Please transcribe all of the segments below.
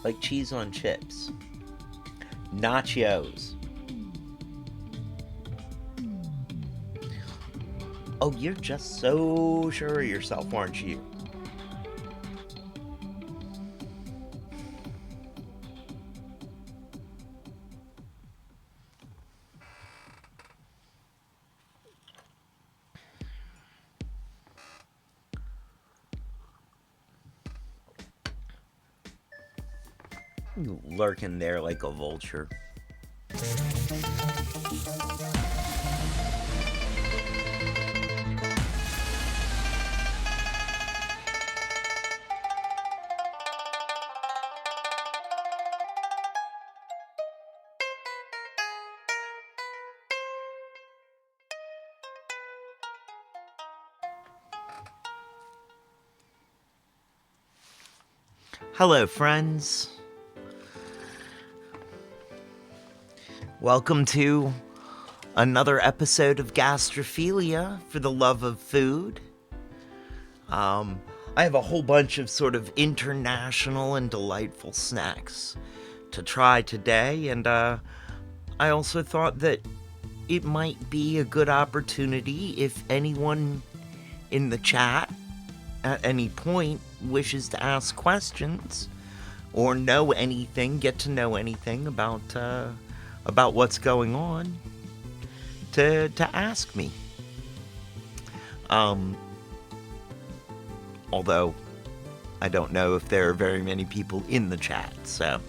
like cheese on chips. Nachos. Oh, you're just so sure of yourself, aren't you? Lurking there like a vulture. Hello, friends. Welcome to another episode of Gastrophillia for the love of food. I have a whole bunch of sort of international and delightful snacks to try today, and I also thought that it might be a good opportunity if anyone in the chat at any point wishes to ask questions or know anything, get to know anything about what's going on, to ask me. Although I don't know if there are very many people in the chat, so.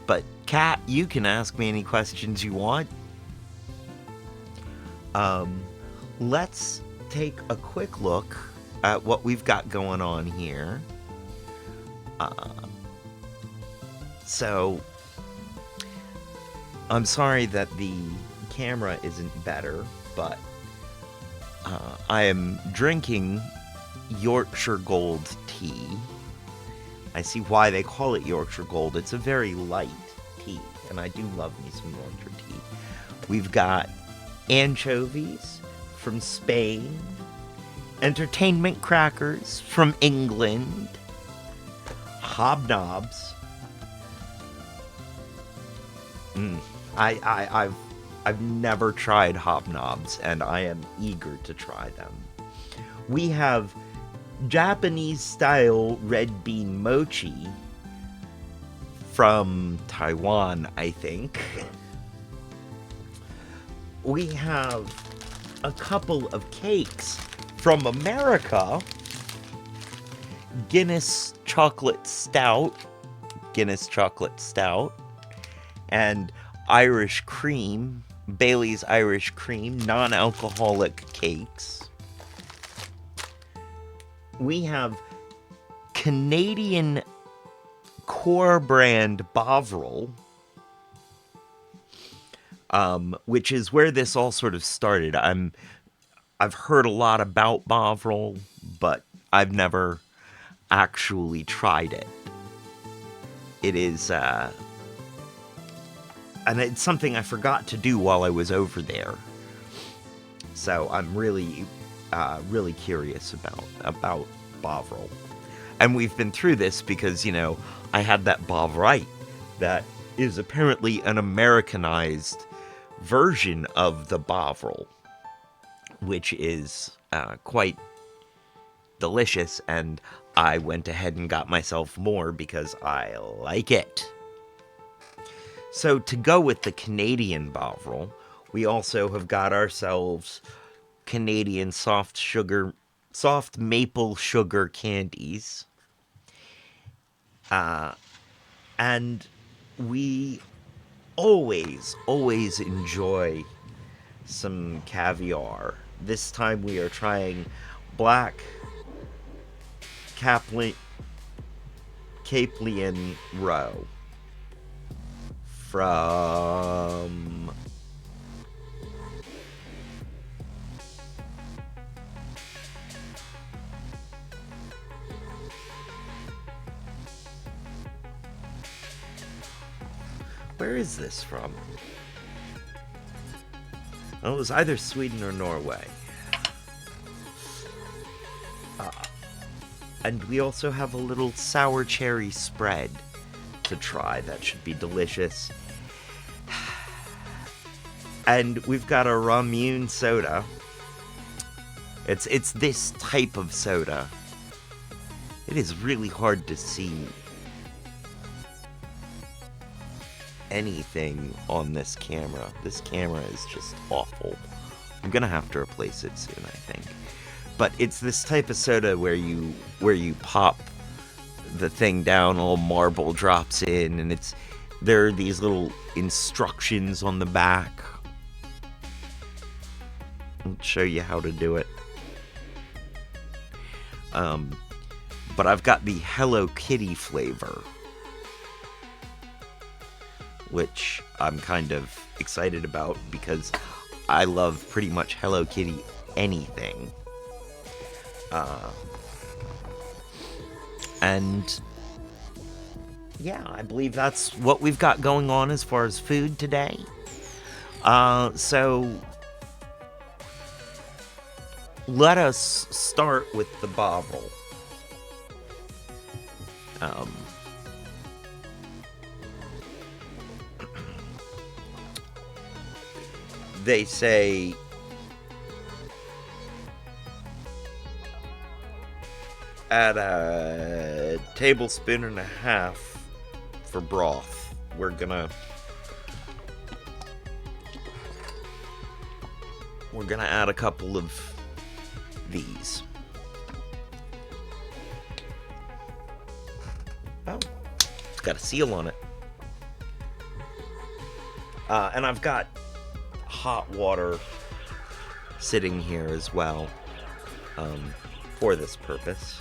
But Kat, you can ask me any questions you want. Let's take a quick look at what we've got going on here. So, I'm sorry that the camera isn't better, but I am drinking Yorkshire Gold tea. I see why they call it Yorkshire Gold. It's a very light tea, and I do love me some Yorkshire tea. We've got anchovies from Spain, entertainment crackers from England, hobnobs. I've never tried hobnobs, and I am eager to try them. We have Japanese-style red bean mochi from Taiwan, I think. We have a couple of cakes from America. Guinness chocolate stout, and Irish cream, Bailey's Irish cream, non-alcoholic cakes. We have Canadian core brand Bovril, which is where this all sort of started. I've heard a lot about Bovril, but I've never actually tried it. It is, and it's something I forgot to do while I was over there. So I'm really curious about Bovril. And we've been through this because, I had that Bovril that is apparently an Americanized version of the Bovril, which is quite delicious, and I went ahead and got myself more because I like it. So to go with the Canadian Bovril, we also have got ourselves Canadian soft maple sugar candies. And we always enjoy some caviar. This time we are trying black Caplian roe from where is this from? Oh, it was either Sweden or Norway. And we also have a little sour cherry spread to try. That should be delicious. And we've got a Ramune soda. It's this type of soda. It is really hard to see anything on this camera. This camera is just awful. I'm gonna have to replace it soon, I think. But it's this type of soda where you pop the thing down, a little marble drops in, and there are these little instructions on the back. I'll show you how to do it. But I've got the Hello Kitty flavor, which I'm kind of excited about because I love pretty much Hello Kitty anything. And yeah, I believe that's what we've got going on as far as food today. So let us start with the Bovril. They say add a tablespoon and a half for broth. We're gonna add a couple of these. Oh, it's got a seal on it. And I've got hot water sitting here as well, for this purpose.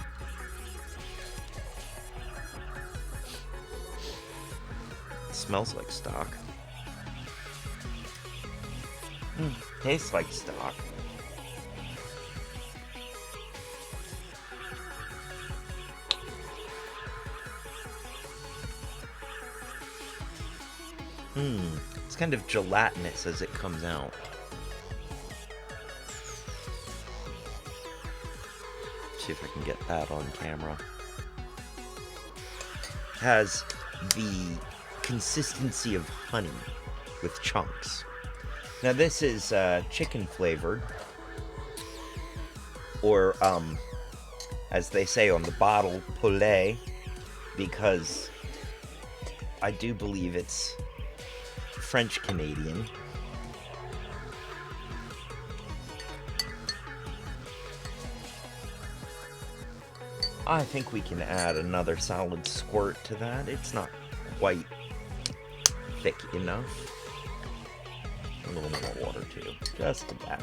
It smells like stock. Tastes like stock. It's kind of gelatinous as it comes out. See if I can get that on camera. Has the consistency of honey with chunks. Now this is chicken flavored, or as they say on the bottle, poulet, because I do believe it's French Canadian. I think we can add another solid squirt to that. It's not quite thick enough. A little more water too, just a dash.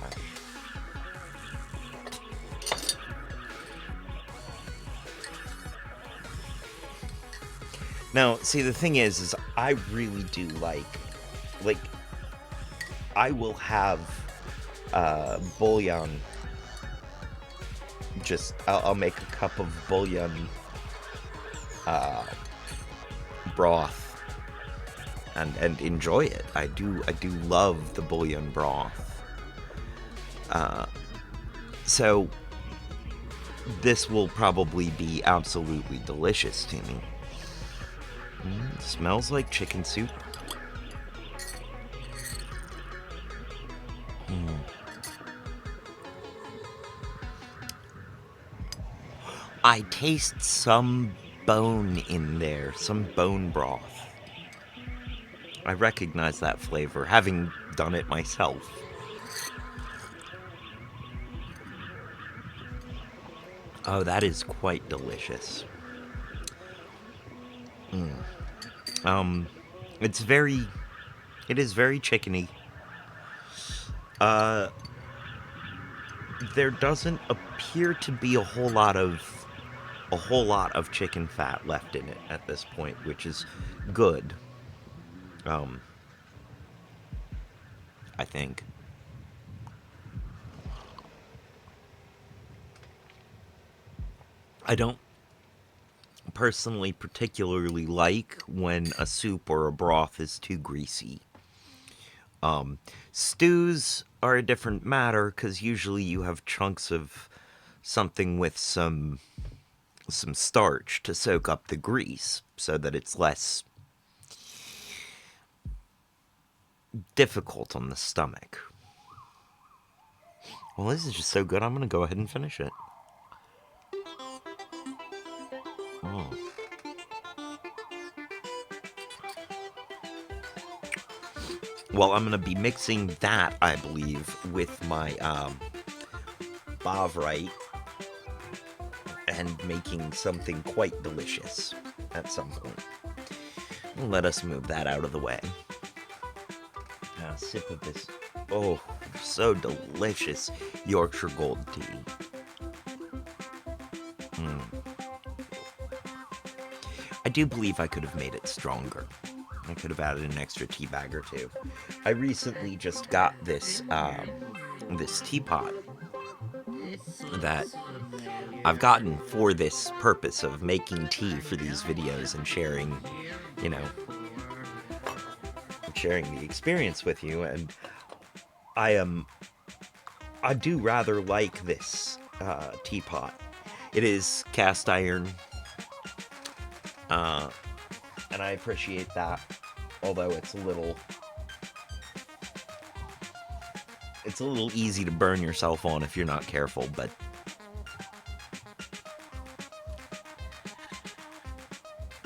Now, see, the thing is I really do like I will have bouillon. I'll make a cup of bouillon broth and enjoy it. I do love the bouillon broth. So this will probably be absolutely delicious to me. Smells like chicken soup. I taste some bone in there, some bone broth. I recognize that flavor, having done it myself. Oh, that is quite delicious. It is very chickeny. There doesn't appear to be a whole lot of chicken fat left in it at this point, which is good. I think. I don't personally particularly like when a soup or a broth is too greasy. Stews are a different matter because usually you have chunks of something with some starch to soak up the grease so that it's less difficult on the stomach. Well, this is just so good, I'm going to go ahead and finish it. Oh. Well, I'm going to be mixing that, I believe, with my Bovril and making something quite delicious at some point. Let us move that out of the way. A sip of this, oh, so delicious Yorkshire Gold tea. I do believe I could have made it stronger. I could have added an extra tea bag or two. I recently just got this this teapot that I've gotten for this purpose of making tea for these videos and sharing, you know, sharing the experience with you. And I do rather like this teapot. It is cast iron, and I appreciate that. Although it's a little easy to burn yourself on if you're not careful, but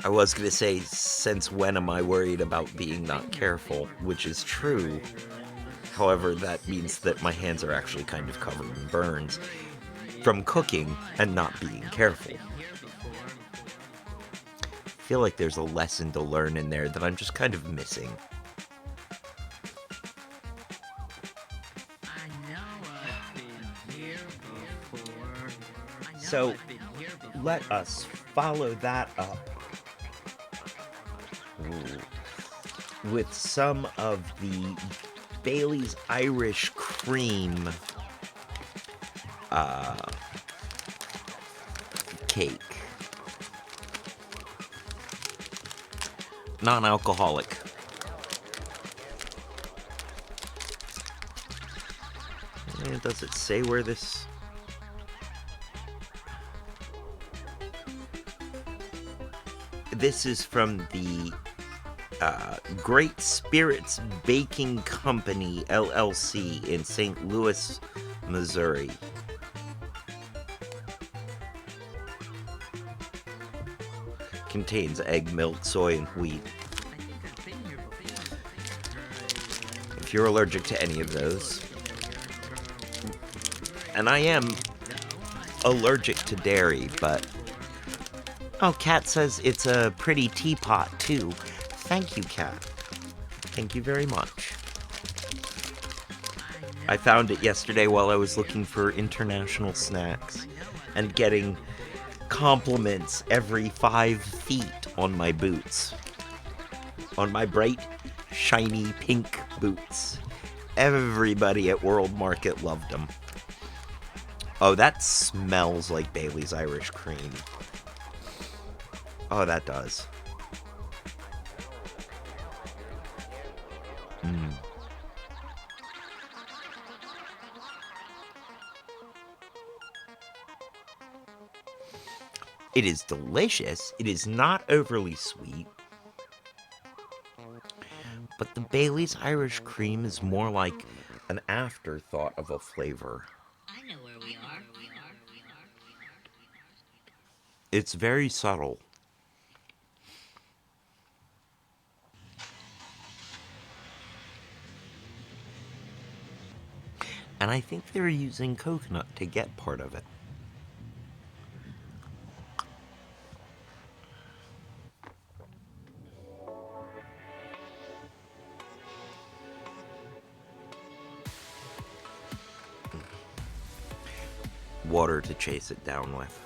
I was going to say, since when am I worried about being not careful, which is true. However, that means that my hands are actually kind of covered in burns from cooking and not being careful. I feel like there's a lesson to learn in there that I'm just kind of missing. So, let us follow that up with some of the Bailey's Irish Cream cake. Non-alcoholic. Does it say where this... This is from the Great Spirits Baking Company, LLC, in St. Louis, Missouri. Contains egg, milk, soy, and wheat. If you're allergic to any of those. And I am allergic to dairy, but... Oh, Kat says it's a pretty teapot, too. Thank you, Kat. Thank you very much. I found it yesterday while I was looking for international snacks and getting compliments every 5 feet on my boots. On my bright, shiny pink boots. Everybody at World Market loved them. Oh, that smells like Bailey's Irish Cream. Oh, that does. It is delicious. It is not overly sweet. But the Bailey's Irish Cream is more like an afterthought of a flavor. I know where we are. It's very subtle. And I think they were using coconut to get part of it. Water to chase it down with.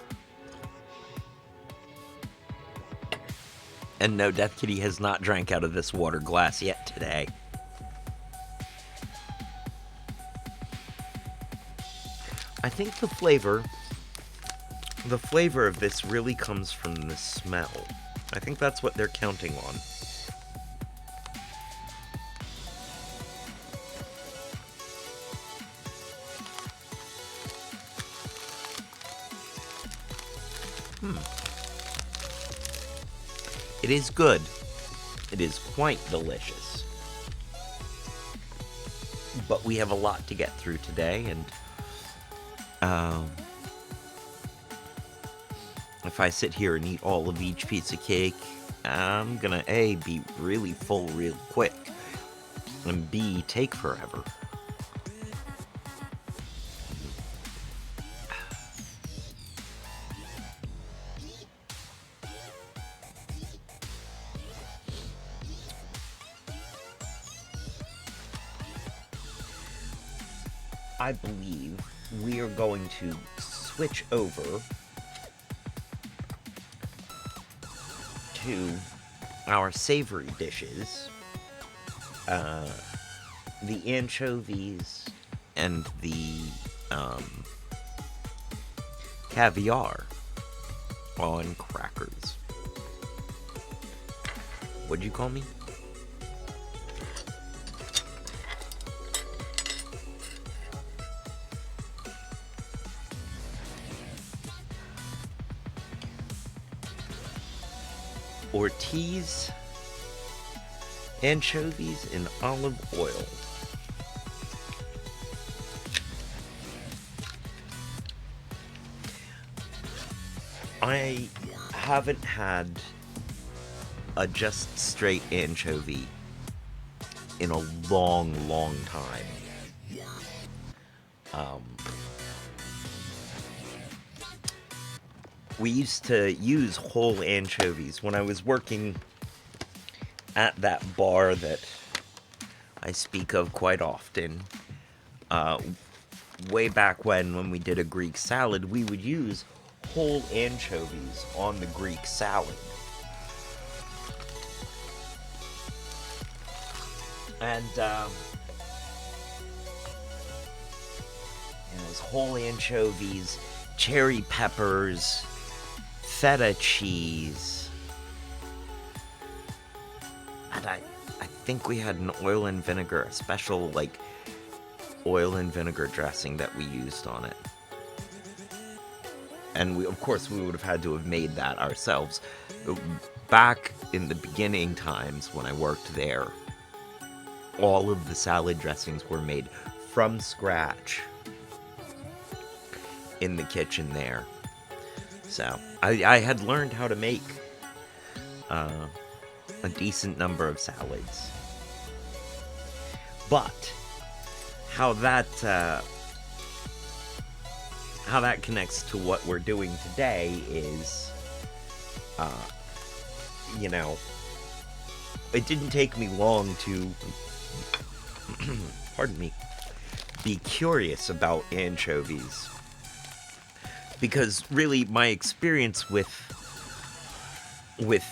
And no, Death Kitty has not drank out of this water glass yet today. I think the flavor of this really comes from the smell. I think that's what they're counting on. It is good. It is quite delicious. But we have a lot to get through today, and um, if I sit here and eat all of each piece of cake, I'm gonna A, be really full real quick, and B, take forever. I believe we are going to switch over to our savory dishes. The anchovies and the caviar on crackers. What'd you call me? Ortiz anchovies in olive oil. I haven't had a just straight anchovy in a long, long time. We used to use whole anchovies when I was working at that bar that I speak of quite often. Way back when we did a Greek salad, we would use whole anchovies on the Greek salad. And it was whole anchovies, cherry peppers, feta cheese, and I think we had an oil and vinegar, a special like oil and vinegar dressing that we used on it. And we, of course, we would have had to have made that ourselves. Back in the beginning times when I worked there, all of the salad dressings were made from scratch in the kitchen there. So I had learned how to make a decent number of salads. But how that connects to what we're doing today is, it didn't take me long to, pardon me, be curious about anchovies. Because really, my experience with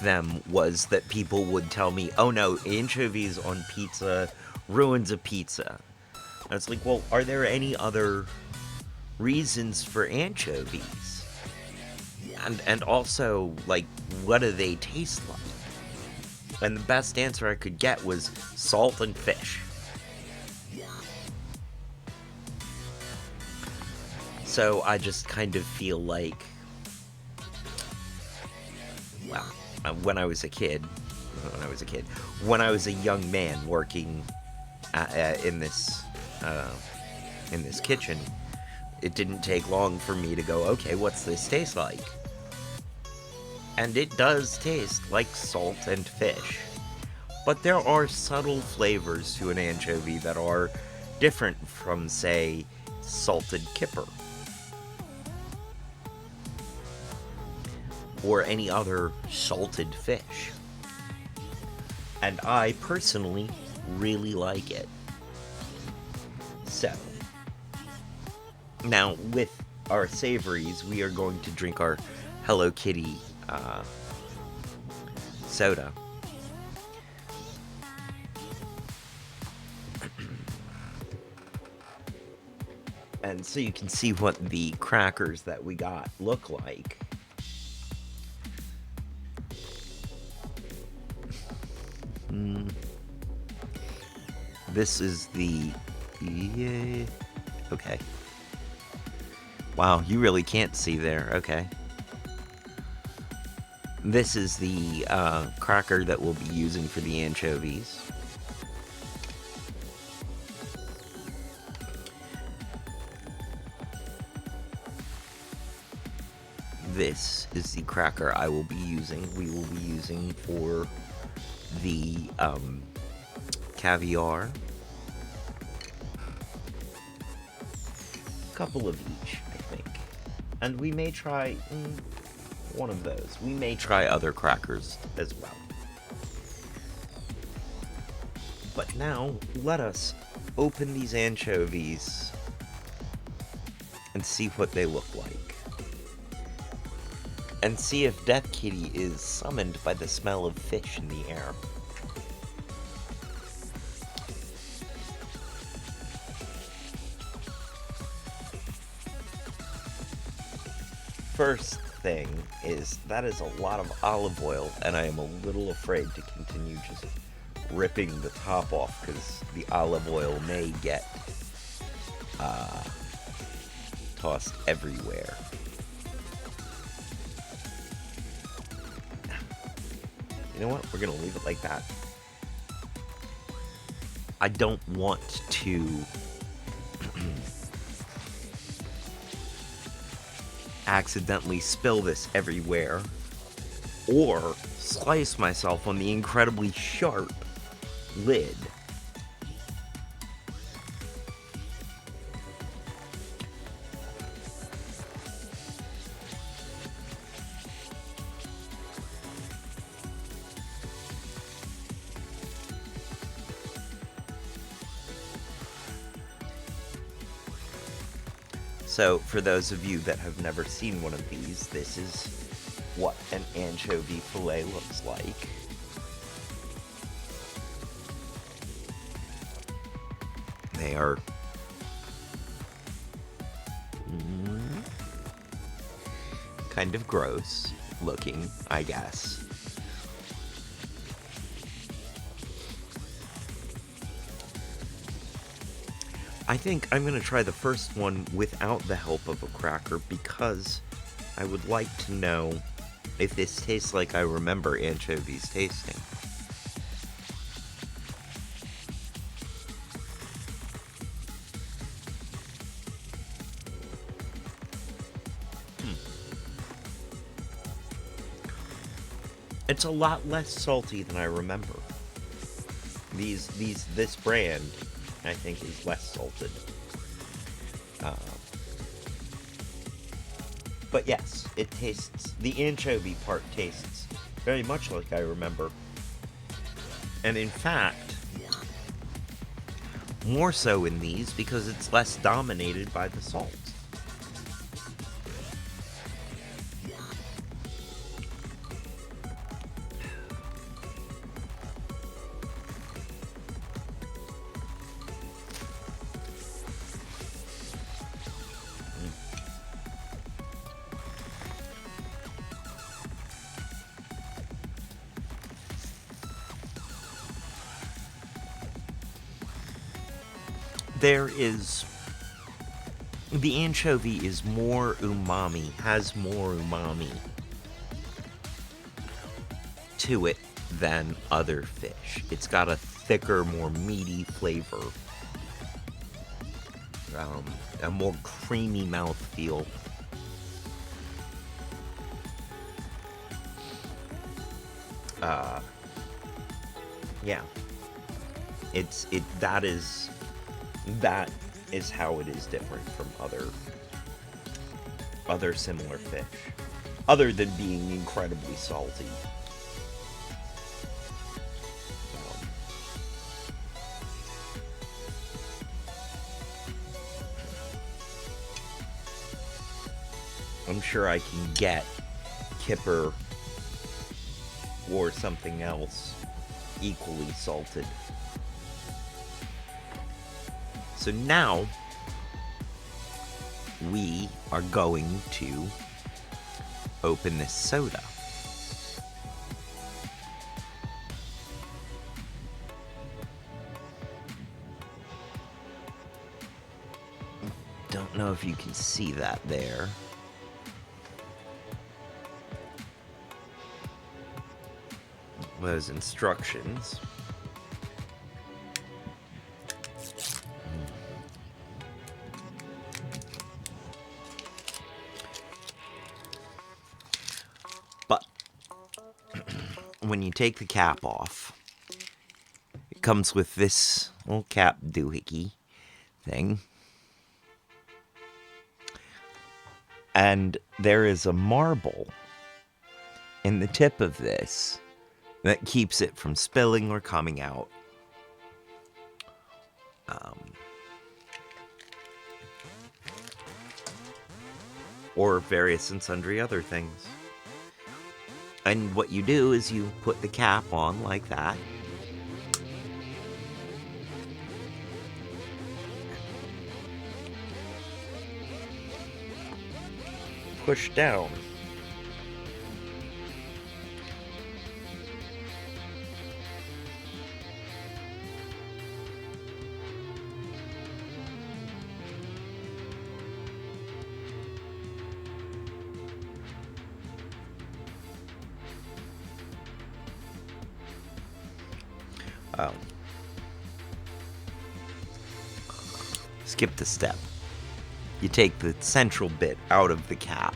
them was that people would tell me, oh no, anchovies on pizza ruins a pizza. I was like, well, are there any other reasons for anchovies? And also, like, what do they taste like? And the best answer I could get was salt and fish. So I just kind of feel like, well, when I was a young man working in this kitchen, it didn't take long for me to go, okay, what's this taste like? And it does taste like salt and fish. But there are subtle flavors to an anchovy that are different from, say, salted kipper. Or any other salted fish. And I personally really like it. So, now with our savories, we are going to drink our Hello Kitty soda. And so you can see what the crackers that we got look like. This is the... Yeah, okay. Wow, you really can't see there. Okay. This is the cracker that we'll be using for the anchovies. this is the cracker I will be using. We will be using for the caviar. A couple of each, I think. And we may try one of those. We may try other crackers as well. But now, let us open these anchovies and see what they look like. And see if Death Kitty is summoned by the smell of fish in the air. First thing is, that is a lot of olive oil, and I am a little afraid to continue just ripping the top off, because the olive oil may get tossed everywhere. You know what? We're gonna leave it like that. I don't want to accidentally spill this everywhere or slice myself on the incredibly sharp lid. So, for those of you that have never seen one of these, this is what an anchovy fillet looks like. They are kind of gross looking, I guess. I think I'm going to try the first one without the help of a cracker because I would like to know if this tastes like I remember anchovies tasting. It's a lot less salty than I remember. This brand, I think, is less salted. But yes, it tastes, the anchovy part tastes very much like I remember. And in fact, more so in these because it's less dominated by the salt. The anchovy is more umami, has more umami to it than other fish. It's got a thicker, more meaty flavor, a more creamy mouthfeel. Yeah. That is how it is different from other similar fish, other than being incredibly salty. I'm sure I can get kipper or something else equally salted. So now we are going to open this soda. Don't know if you can see that there. Those instructions. when you take the cap off, it comes with this little cap doohickey thing. And there is a marble in the tip of this that keeps it from spilling or coming out. Or various and sundry other things. And what you do is you put the cap on like that. Push down. Oh. Skip the step. You take the central bit out of the cap.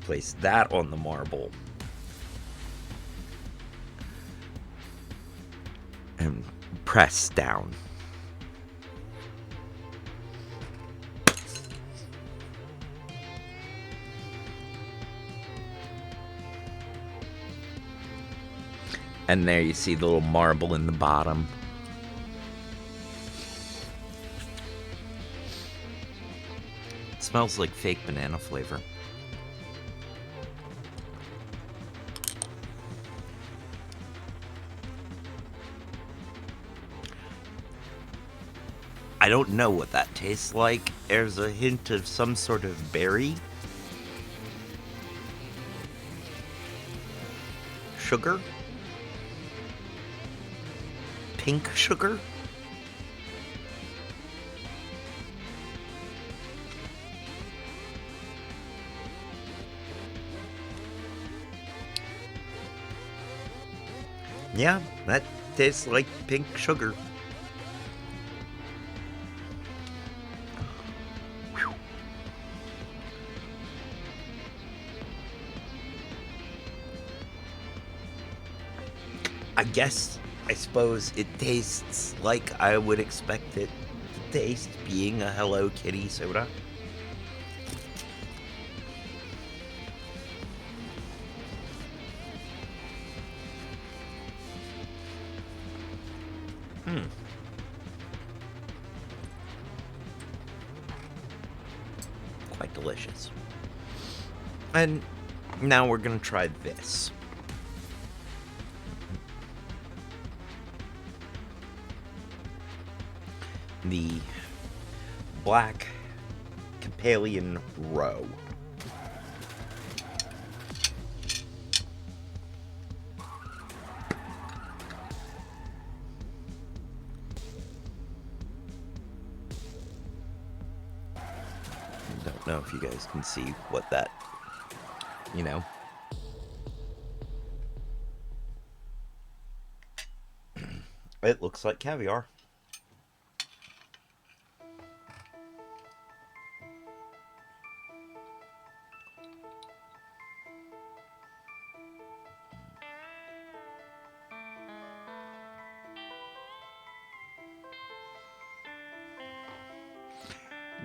Place that on the marble. And press down. And there you see the little marble in the bottom. It smells like fake banana flavor. I don't know what that tastes like. There's a hint of some sort of berry. Sugar? Pink sugar? Yeah, that tastes like pink sugar. I suppose it tastes like I would expect it to taste, being a Hello Kitty soda. Quite delicious. And now we're gonna try this. The Black Capellian Roe. Don't know if you guys can see what that, It looks like caviar.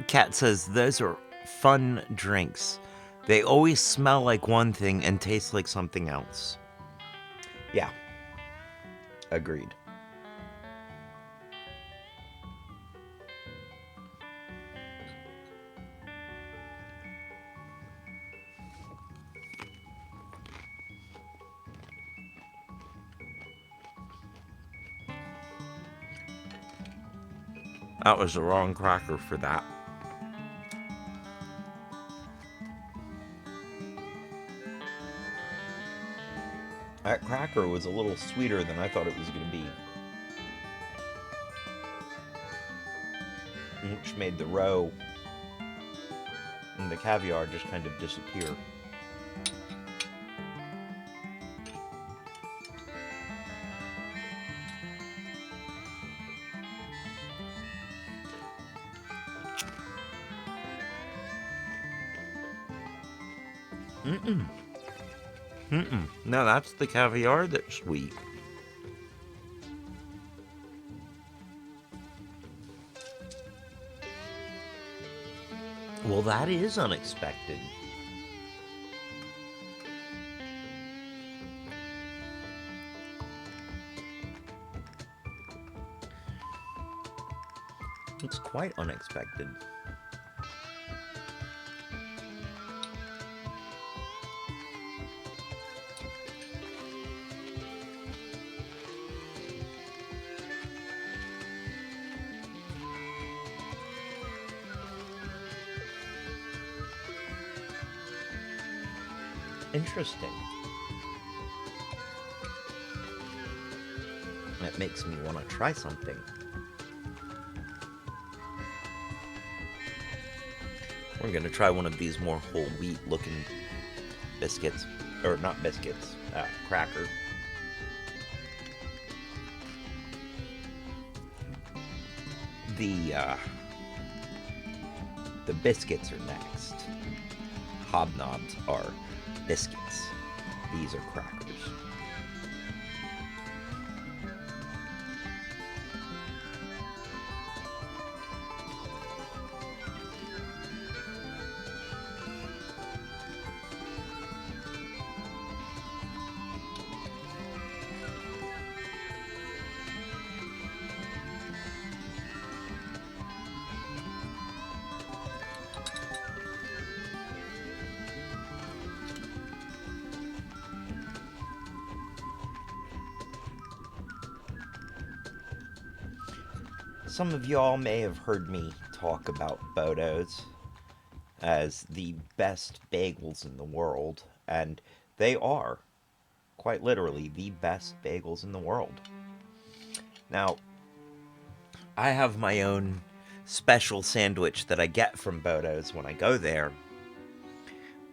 Kat says, those are fun drinks. They always smell like one thing and taste like something else. Yeah. Agreed. That was the wrong cracker for that. That cracker was a little sweeter than I thought it was going to be. Which made the roe and the caviar just kind of disappear. Mm-mm. No, that's the caviar that's sweet. Well, that is unexpected. It's quite unexpected. Interesting. That makes me want to try something. We're gonna try one of these more whole wheat looking biscuits. Or not biscuits, cracker. The, uh, the biscuits are next. Hobnobs are biscuits. These are crackers. Some of y'all may have heard me talk about Bodo's as the best bagels in the world, and they are, quite literally, the best bagels in the world. Now, I have my own special sandwich that I get from Bodo's when I go there.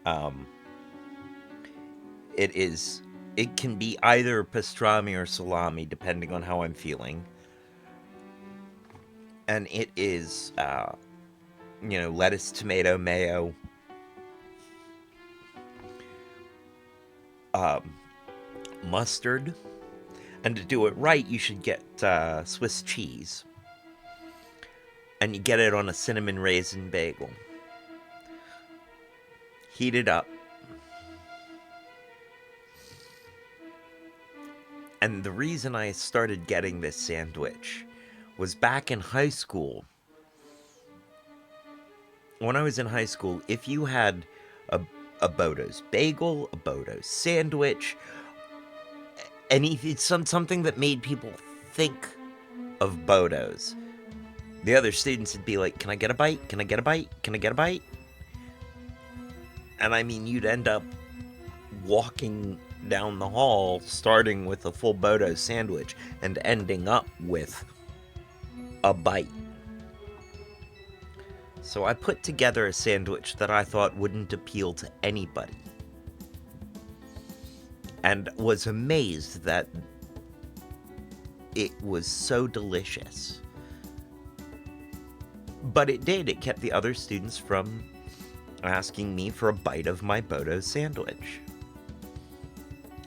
Um, it is, it can be either pastrami or salami, depending on how I'm feeling. And it is, lettuce, tomato, mayo, um, mustard. And to do it right, you should get Swiss cheese. And you get it on a cinnamon raisin bagel. Heat it up. And the reason I started getting this sandwich was back in high school. When I was in high school, if you had a Bodo's bagel, a Bodo's sandwich, something that made people think of Bodo's, the other students would be like, "Can I get a bite? Can I get a bite? Can I get a bite?" And I mean, you'd end up walking down the hall, starting with a full Bodo's sandwich and ending up with a bite. So I put together a sandwich that I thought wouldn't appeal to anybody. And was amazed that it was so delicious. But it did. It kept the other students from asking me for a bite of my Bodo's sandwich.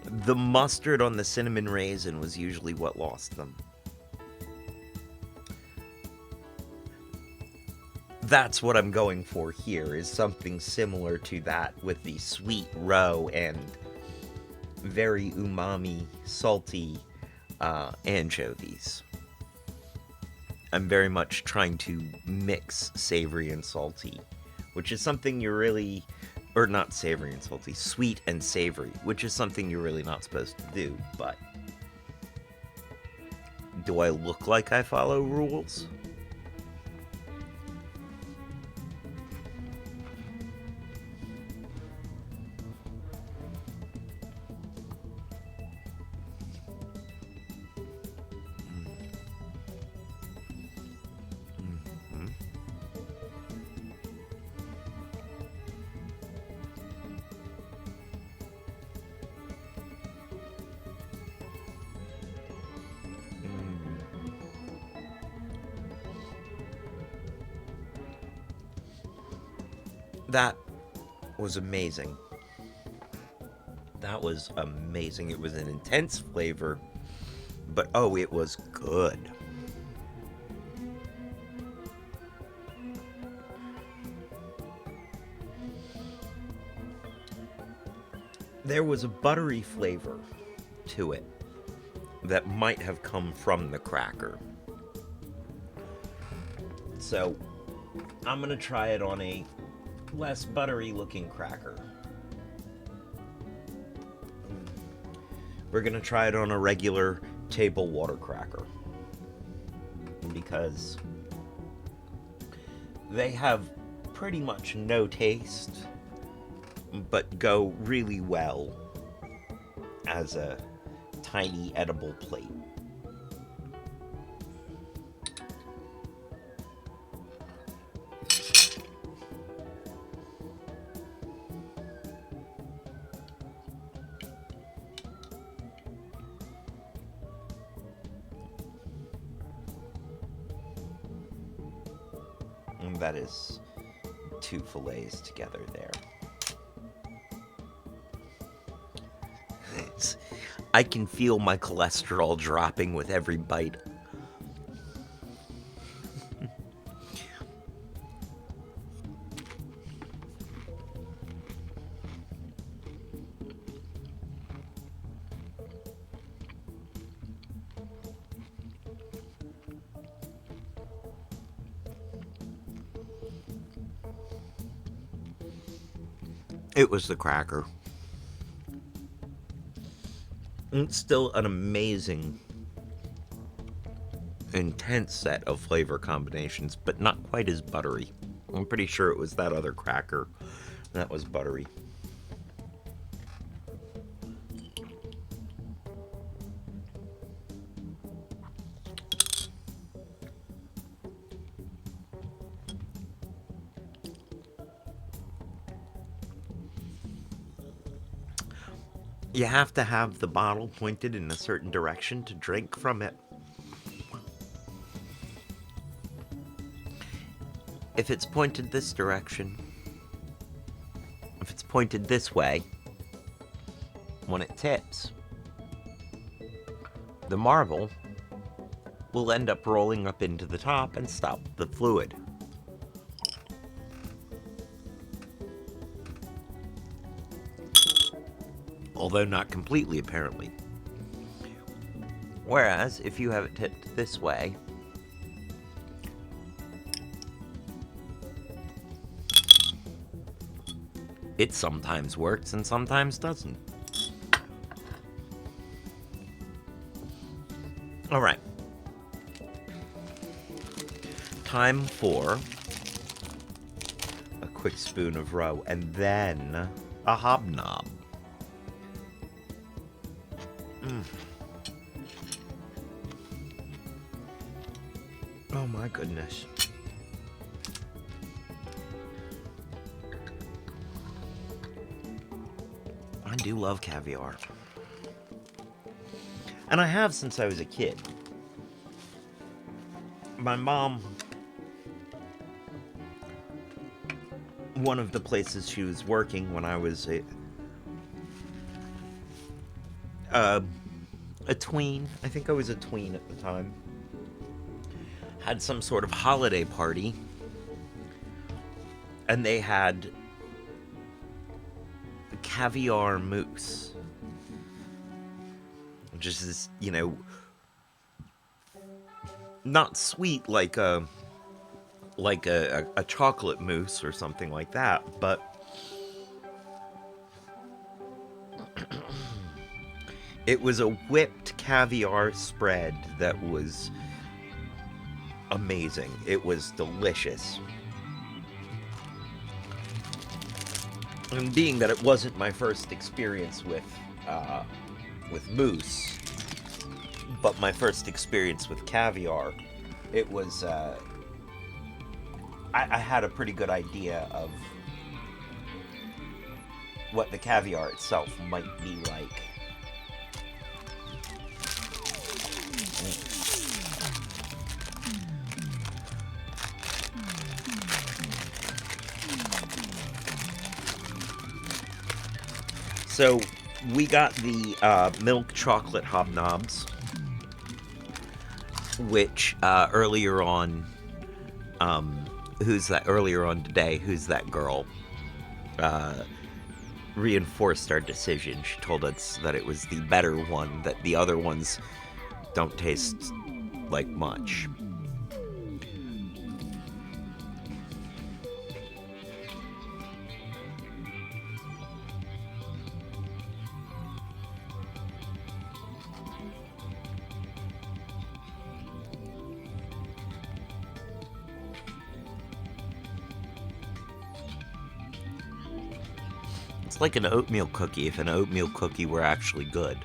The mustard on the cinnamon raisin was usually what lost them. That's what I'm going for here, is something similar to that with the sweet roe and very umami, salty anchovies. I'm very much trying to mix savory and salty, which is something you're really, or not savory and salty, sweet and savory, which is something you're really not supposed to do, but do I look like I follow rules? That was amazing. That was amazing. It was an intense flavor, but oh, it was good. There was a buttery flavor to it that might have come from the cracker. So, I'm gonna try it on a less buttery looking cracker. We're gonna try it on a regular table water cracker because they have pretty much no taste but go really well as a tiny edible plate. And that is 2 fillets together there. I can feel my cholesterol dropping with every bite. It was the cracker. It's still an amazing, intense set of flavor combinations, but not quite as buttery. I'm pretty sure it was that other cracker that was buttery. You have to have the bottle pointed in a certain direction to drink from it. If it's pointed this direction, if it's pointed this way, when it tips, the marble will end up rolling up into the top and stop the fluid. Although not completely, apparently. Whereas, if you have it tipped this way, it sometimes works and sometimes doesn't. Alright. Time for a quick spoon of roe and then a hobnob. Oh my goodness. I do love caviar. And I have since I was a kid. My mom, one of the places she was working when I was a tween, I think I was a tween at the time, had some sort of holiday party, and they had caviar mousse, which is this, not sweet like a chocolate mousse or something like that, but it was a whipped caviar spread that was amazing. It was delicious. And being that it wasn't my first experience with mousse, but my first experience with caviar, it was, I had a pretty good idea of what the caviar itself might be like. So, We got the milk chocolate hobnobs, which earlier on, earlier on today, who's that girl, uh, reinforced our decision. She told us that it was the better one, that the other ones don't taste like much. It's like an oatmeal cookie if an oatmeal cookie were actually good.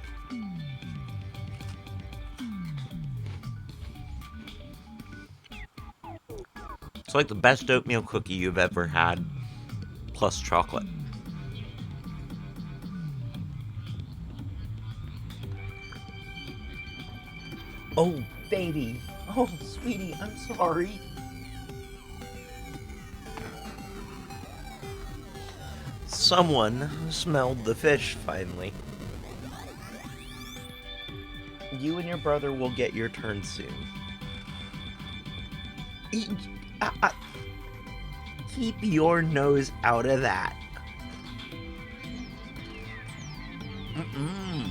It's like the best oatmeal cookie you've ever had, plus chocolate. Oh, baby. Oh, sweetie, I'm sorry. Someone smelled the fish, finally. You and your brother will get your turn soon. Keep your nose out of that. Mm-mm.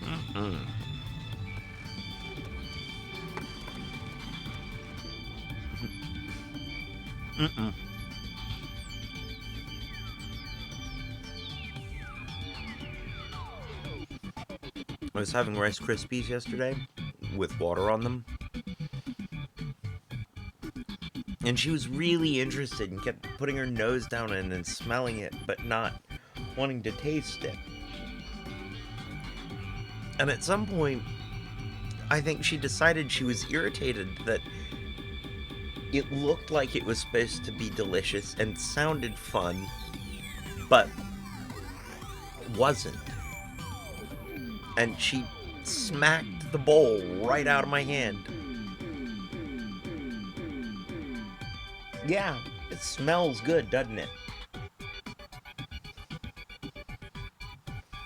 Mm-mm. Mm-mm. I was having Rice Krispies yesterday with water on them. And she was really interested and kept putting her nose down and smelling it, but not wanting to taste it. And at some point, I think she decided she was irritated that it looked like it was supposed to be delicious and sounded fun, but wasn't. And she smacked the bowl right out of my hand. Yeah, it smells good, doesn't it?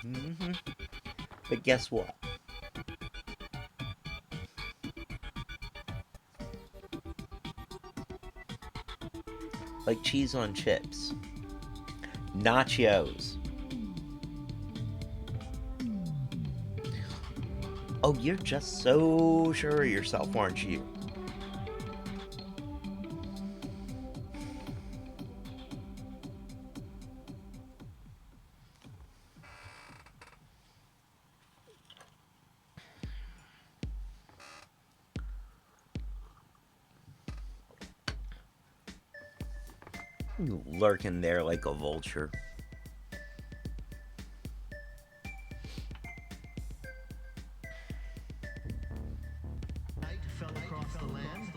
Mm-hmm. But guess what? Like cheese on chips. Nachos. Oh, you're just so sure of yourself, aren't you? You lurking there like a vulture. Fell across the land,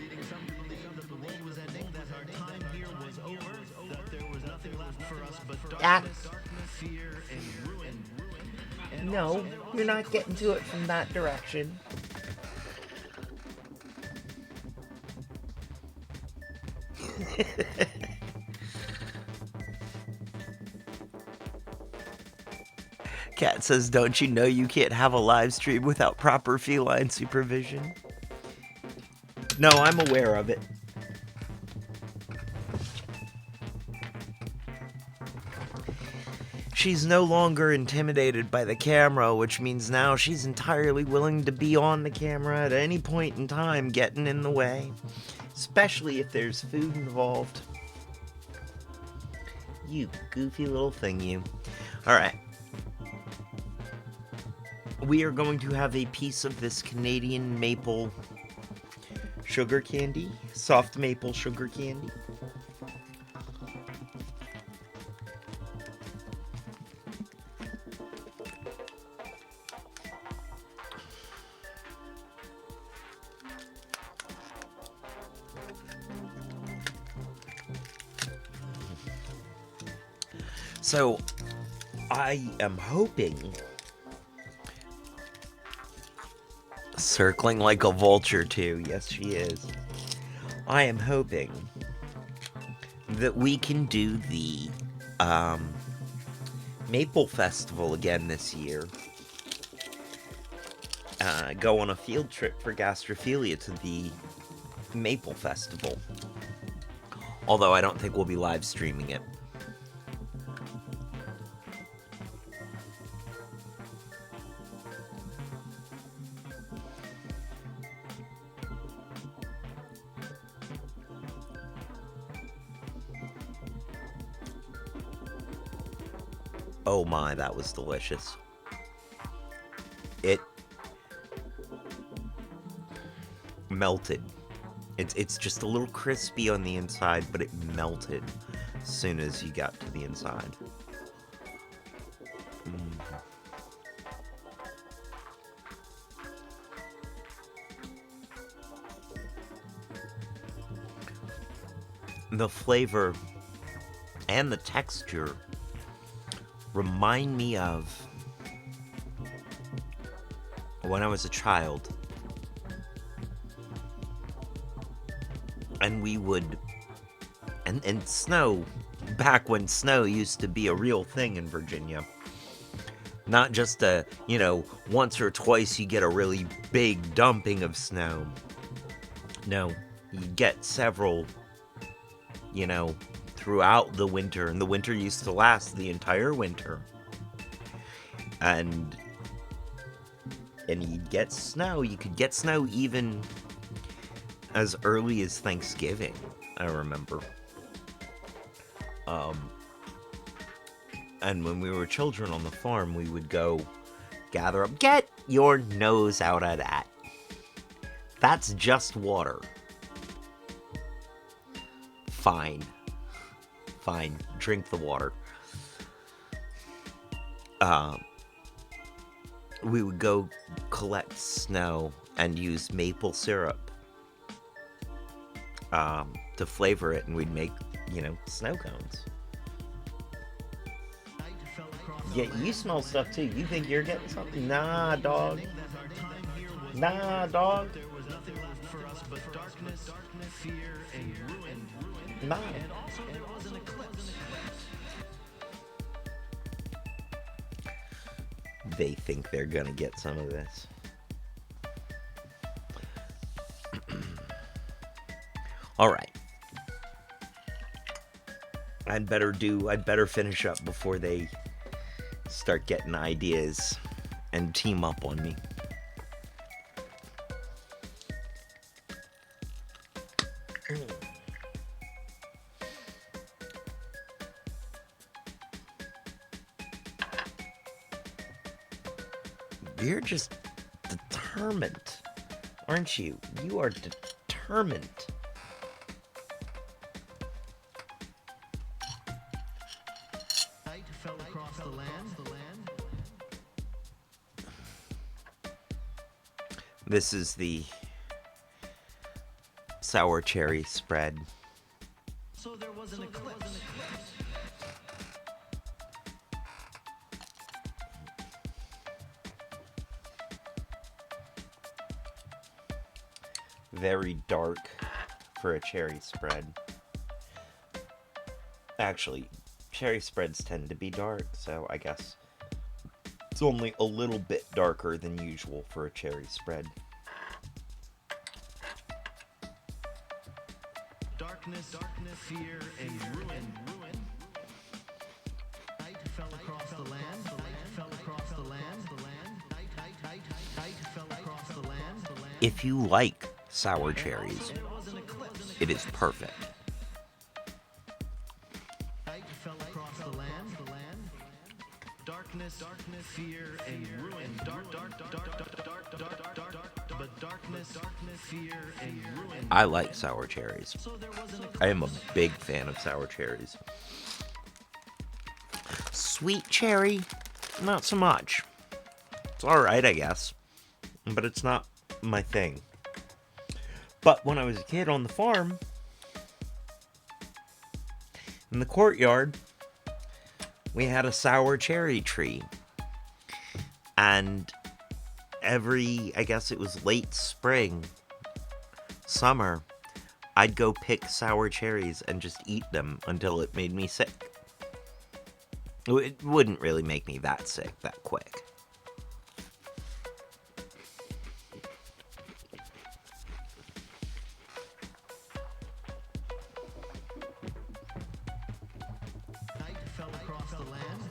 leading some to believe that the world was ending, that our time here was over, that there was nothing left for us but darkness, fear, and ruin. No, you're not getting to it from that direction. Cat says, don't you know you can't have a live stream without proper feline supervision? No, I'm aware of it. She's no longer intimidated by the camera, which means now she's entirely willing to be on the camera at any point in time, getting in the way. Especially if there's food involved. You goofy little thing, you. Alright. We are going to have a piece of this Canadian maple sugar candy. Soft maple sugar candy. So, I am hoping, circling like a vulture too, yes she is, I am hoping that we can do the Maple Festival again this year. Go on a field trip for Gastrophillia to the Maple Festival. Although I don't think we'll be live streaming it. Oh my, that was delicious. It melted. It's just a little crispy on the inside, but it melted as soon as you got to the inside. The flavor and the texture remind me of when I was a child. And we would, and snow, back when snow used to be a real thing in Virginia. Not just once or twice you get a really big dumping of snow. No, you get several, throughout the winter. And the winter used to last the entire winter. And you'd get snow. You could get snow even as early as Thanksgiving, I remember. And when we were children on the farm, we would go gather up. Get your nose out of that. That's just water. Fine. Fine. Drink the water. We would go collect snow and use maple syrup to flavor it, and we'd make, snow cones. Yeah, you smell stuff too. You think you're getting something? Nah, dog. Nah, dog. Nah. They think they're gonna get some of this. Alright. I'd better finish up before they start getting ideas and team up on me. You're just determined, aren't you? You are determined. Night fell across the land. This is the sour cherry spread. So there was an eclipse. Very dark for a cherry spread. Actually, cherry spreads tend to be dark, so I guess it's only a little bit darker than usual for a cherry spread. Darkness, fear, and ruin. Night fell across the land. Fell across the land. Night fell across the land. If you like sour cherries, it is perfect. Night fell across the land. Darkness, fear, and ruin. But darkness, fear, and ruin. I like sour cherries. I am a big fan of sour cherries. Sweet cherry, not so much. It's alright, I guess. But it's not my thing. But when I was a kid on the farm, in the courtyard, we had a sour cherry tree. And I guess it was late spring, summer, I'd go pick sour cherries and just eat them until it made me sick. It wouldn't really make me that sick that quick. Night fell across the land,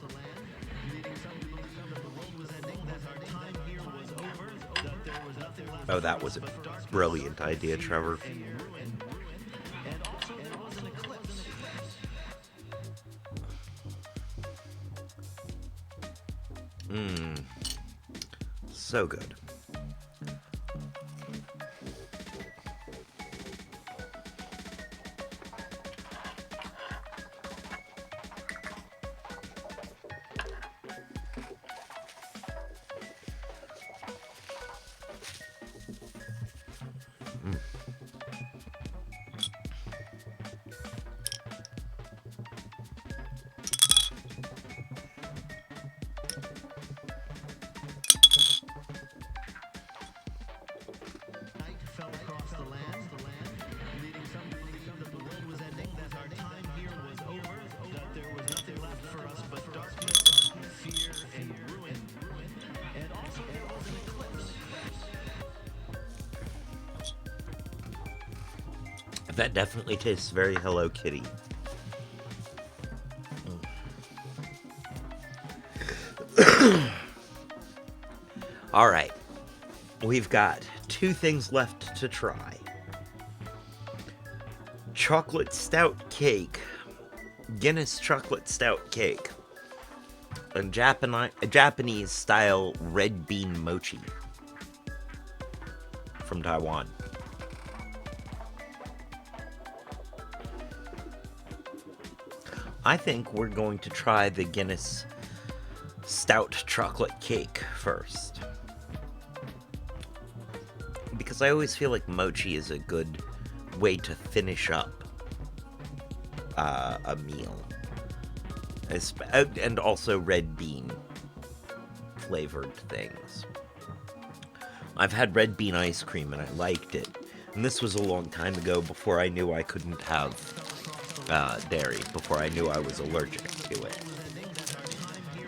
leading some to believe that the world was ending, that our time here was over, that there was nothing left Oh, for that us was a but darkness, brilliant idea, fear, Trevor. and ruin. And also there was an eclipse. So good. Night fell across the land, leading some to believe that the world was ending, that our time here was over, that there was nothing left for us but darkness, fear, and ruin. And also there was an eclipse. That definitely tastes very Hello Kitty. All right. We've got 2 things left to try. Chocolate stout cake. Guinness chocolate stout cake. And Japanese style red bean mochi from Taiwan. I think we're going to try the Guinness stout chocolate cake first. Because I always feel like mochi is a good way to finish up a meal. And also red bean flavored things. I've had red bean ice cream and I liked it. And this was a long time ago before I knew I couldn't have dairy, before I knew I was allergic to it.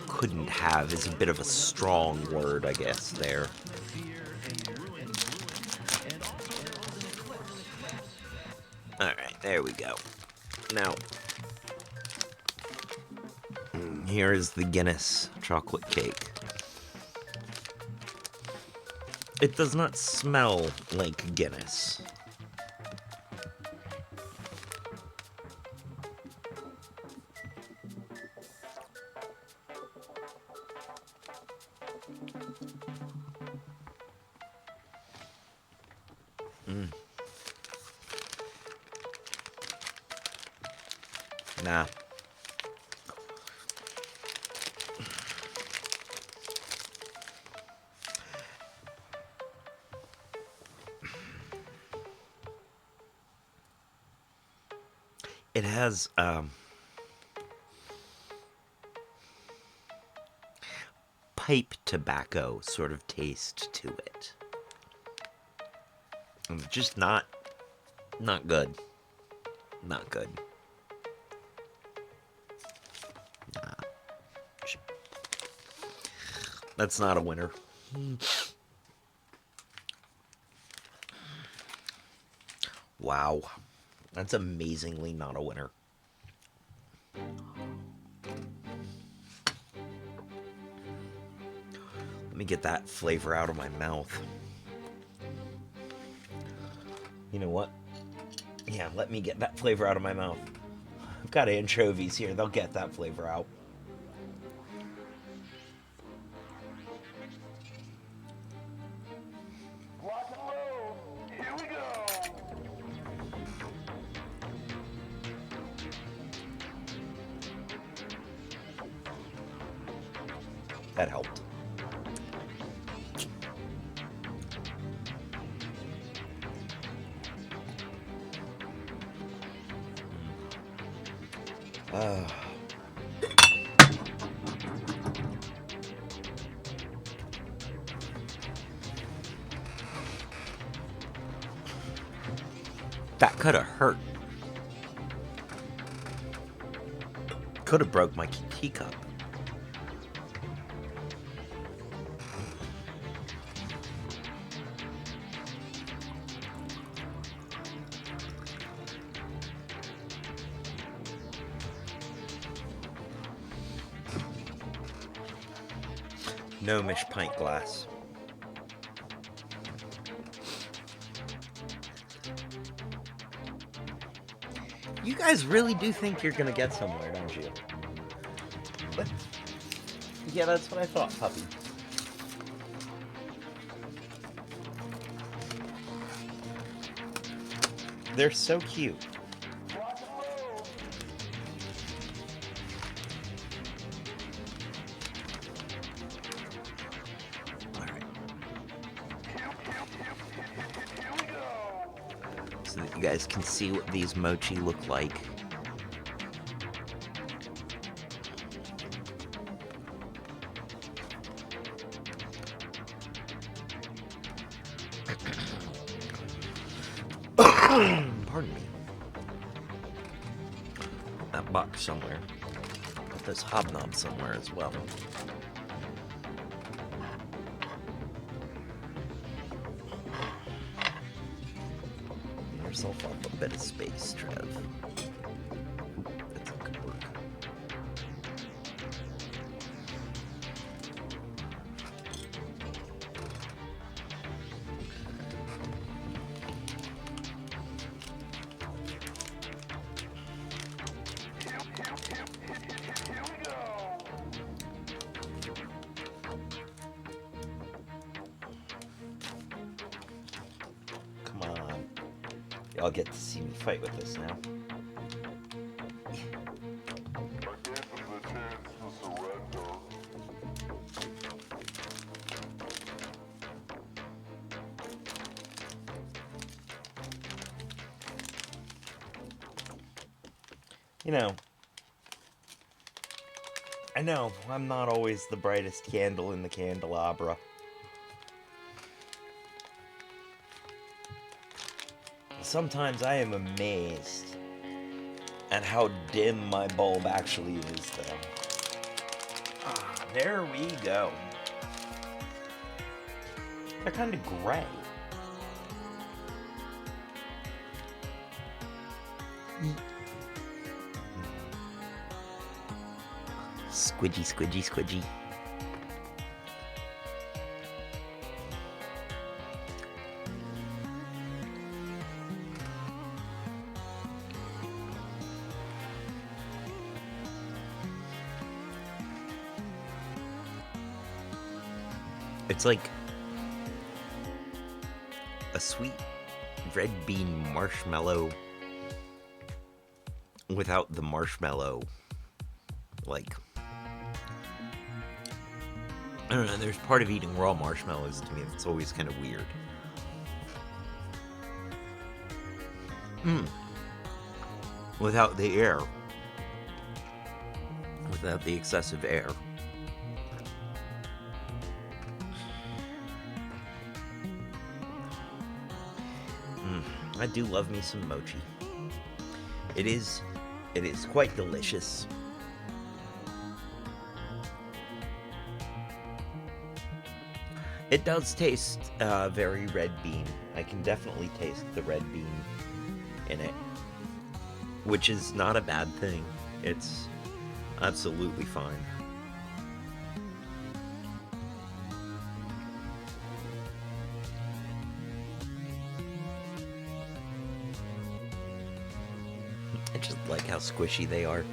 Couldn't have is a bit of a strong word, I guess, there. Alright, there we go. Now, here is the Guinness chocolate cake. It does not smell like Guinness. Nah. It has, pipe tobacco sort of taste to it. And just not good. Not good. Nah. That's not a winner. Wow. That's amazingly not a winner. Let me get that flavor out of my mouth. You know what? Yeah, let me get that flavor out of my mouth. I've got anchovies here. They'll get that flavor out. Rock and roll. Here we go. That helped. That could have hurt. Could have broke my teacup. gnomish pint glass. You guys really do think you're gonna get somewhere, don't you? What? Yeah, that's what I thought, puppy. They're so cute. Rock and roll. Alright. Here we go. So that you guys can see what these mochi look like. Pardon me. Put that box somewhere. Put this hobnob somewhere as well. Give yourself up a bit of space, Trev. Oop, that's not gonna work. Here we go. Come on. Y'all get to see me fight with this now. Again for the chance to surrender. You know, I know, I'm not always the brightest candle in the candelabra. Sometimes I am amazed at how dim my bulb actually is, though. Ah, there we go. They're kind of gray. Squidgy, squidgy, squidgy. It's like a sweet red bean marshmallow without the marshmallow, like, I don't know, there's part of eating raw marshmallows to me that's always kind of weird. Without the air. Without the excessive air. I do love me some mochi. It is quite delicious. It does taste very red bean. I can definitely taste the red bean in it, which is not a bad thing. It's absolutely fine. I just like how squishy they are.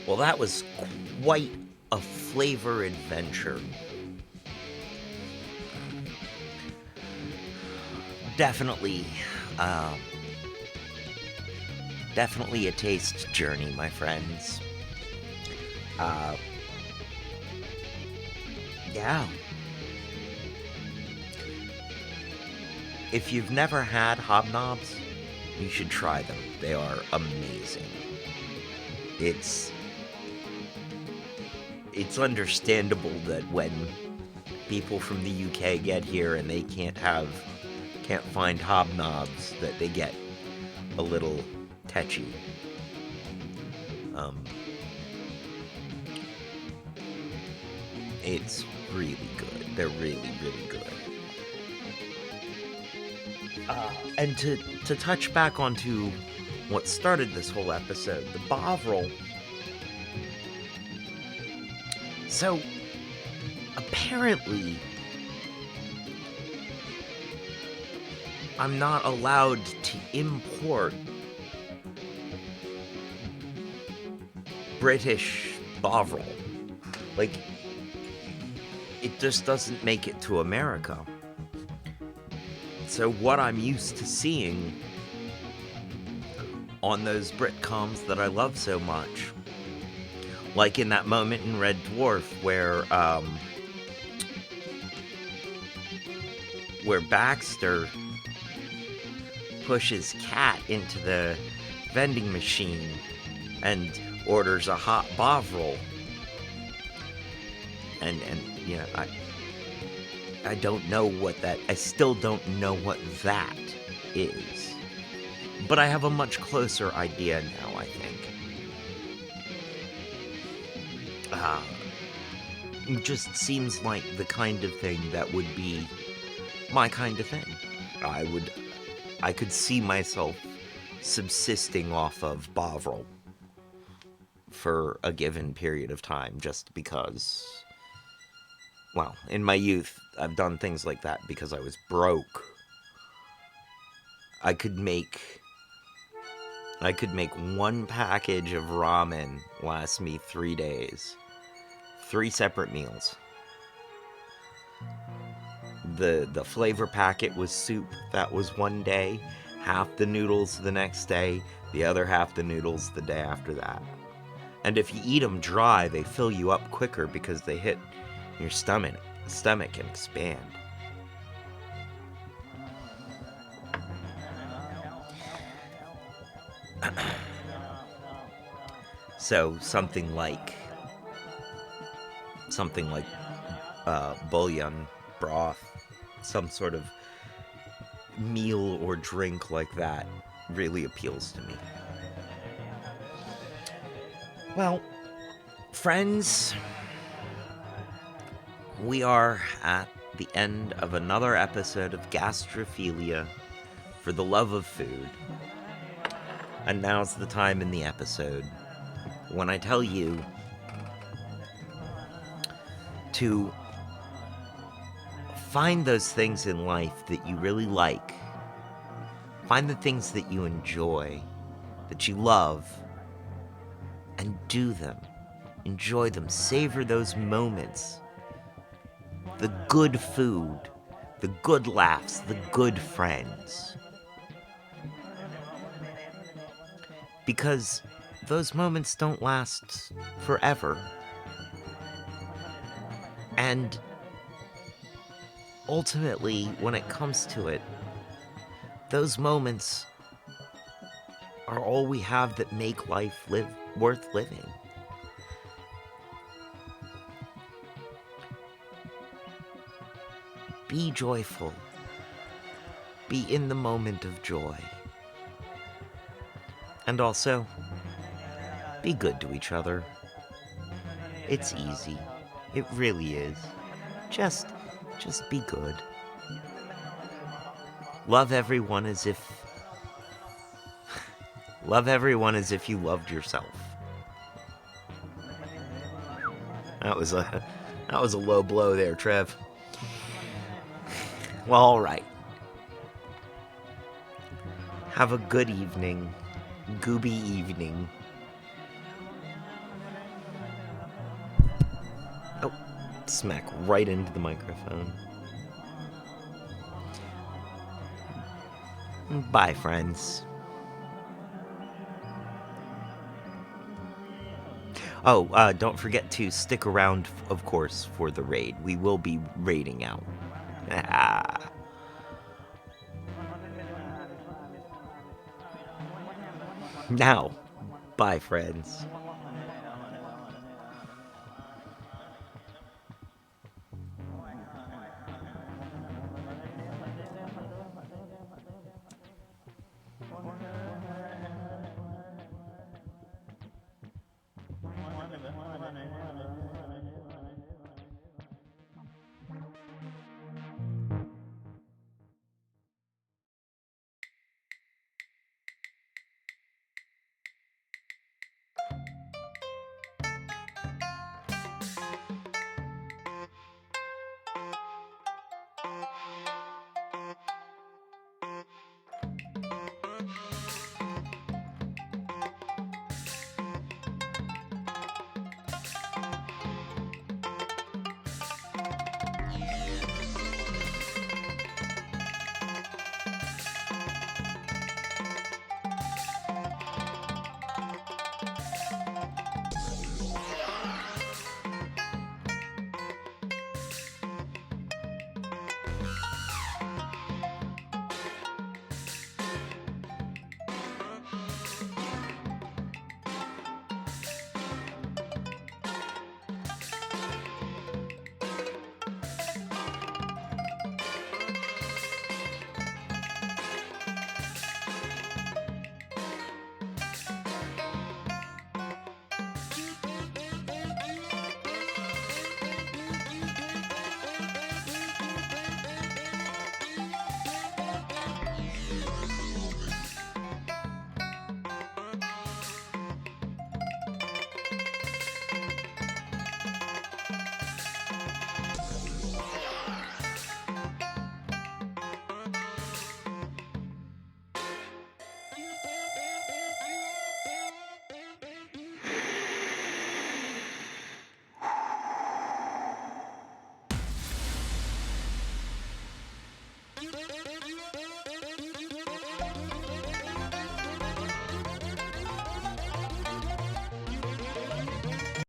Well, that was quite a flavor adventure. Definitely a taste journey, my friends. Yeah. If you've never had hobnobs, you should try them. They are amazing. It's understandable that when people from the UK get here and they can't find hobnobs, that they get a little tetchy. It's really good. They're really, really good. And to touch back onto what started this whole episode, the Bovril. So, apparently, I'm not allowed to import British Bovril. Like, it just doesn't make it to America. So what I'm used to seeing on those Britcoms that I love so much, like in that moment in Red Dwarf where Baxter pushes Cat into the vending machine and orders a hot Bovril. And you know, I don't know what that, I still don't know what that is. But I have a much closer idea now, I think. It just seems like the kind of thing that would be my kind of thing. I could see myself subsisting off of Bovril for a given period of time just because, well, in my youth, I've done things like that because I was broke. I could make one package of ramen last me 3 days. 3 separate meals. The flavor packet was soup. That was one day. Half the noodles the next day. The other half the noodles the day after that. And if you eat them dry, they fill you up quicker because they hit your stomach and expand. So something like bouillon, broth, some sort of meal or drink like that really appeals to me. Well, friends, we are at the end of another episode of Gastrophillia for the love of food. And now's the time in the episode when I tell you to find those things in life that you really like. Find the things that you enjoy, that you love, and do them. Enjoy them. Savor those moments. The good food, the good laughs, the good friends. Because those moments don't last forever. And ultimately, when it comes to it, those moments are all we have that make life worth living. Be joyful. Be in the moment of joy. And also, be good to each other. It's easy. It really is. Just be good. Love everyone as if you loved yourself. That was a low blow there, Trev. Well, all right. Have a good evening. Gooby evening. Oh, smack right into the microphone. Bye, friends. Oh, don't forget to stick around, of course, for the raid. We will be raiding out. Now, bye, friends.